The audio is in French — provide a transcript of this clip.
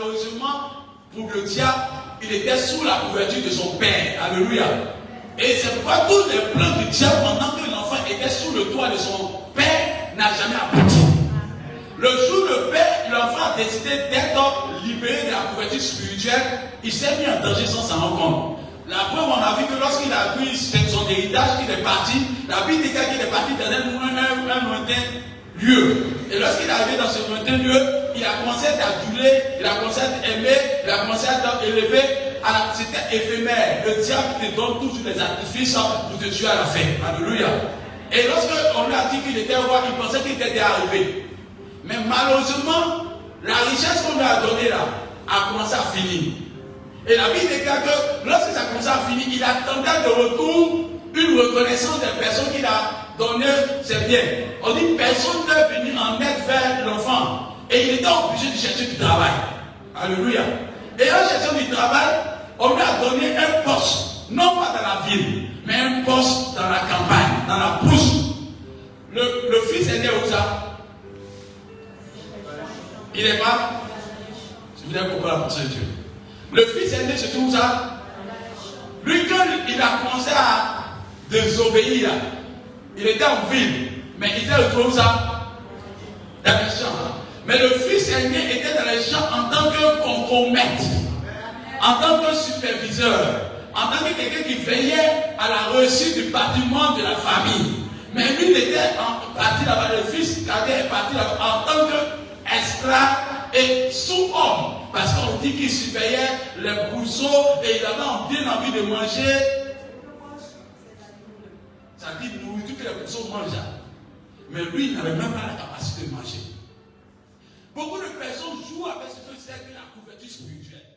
malheureusement, pour le diable, il était sous la couverture de son père. Alléluia. Et c'est pourquoi tous les plans du diable, pendant que l'enfant était sous le toit de son père, n'a jamais abouti. Le jour où l'enfant a décidé d'être libéré de la couverture spirituelle, il s'est mis en danger sans s'en rendre compte. La preuve, on a vu que lorsqu'il a pris son héritage, qu'il est parti, la Bible dit qu'il est parti dans un lointain lieu. Et lorsqu'il est arrivé dans ce lointain lieu, il a commencé à aduler, il a commencé à aimer, il a commencé à être élevé. C'était éphémère. Le diable te donne toujours des artifices pour te tuer à la fin. Alléluia. Et lorsqu'on lui a dit qu'il était roi, il pensait qu'il était arrivé. Mais malheureusement, la richesse qu'on lui a donnée là a commencé à finir. Et la Bible déclare que lorsque ça a commencé à finir, il attendait de retour une reconnaissance des personnes qu'il a donné ses biens. On dit personne ne peut venir en aide vers l'enfant. Et il était obligé de chercher du travail. Alléluia. Et en cherchant du travail, on lui a donné un poste, non pas dans la ville, mais un poste dans la campagne, dans la brousse. Le fils est né où ça? Il n'est pas. Je voulais comprendre la pensée de Dieu. Le fils est né, c'est tout ça. Lui, quand il a commencé à désobéir, il était en ville, mais il était retrouvé où ça? Dans les champs. Mais le fils aîné était dans les champs en tant que contremaître, en tant que superviseur, en tant que quelqu'un qui veillait à la réussite du patrimoine de la famille. Mais lui, il était parti là-bas, le fils cadet est parti là-bas en tant qu'esclave et sous-homme. Parce qu'on dit qu'il surveillait les brousseaux et il avait bien envie de manger. Ça dit nourriture que les brousseaux mangent. Mais lui, il n'avait même pas la capacité de manger. Beaucoup de personnes jouent avec ce que c'est que la couverture spirituelle.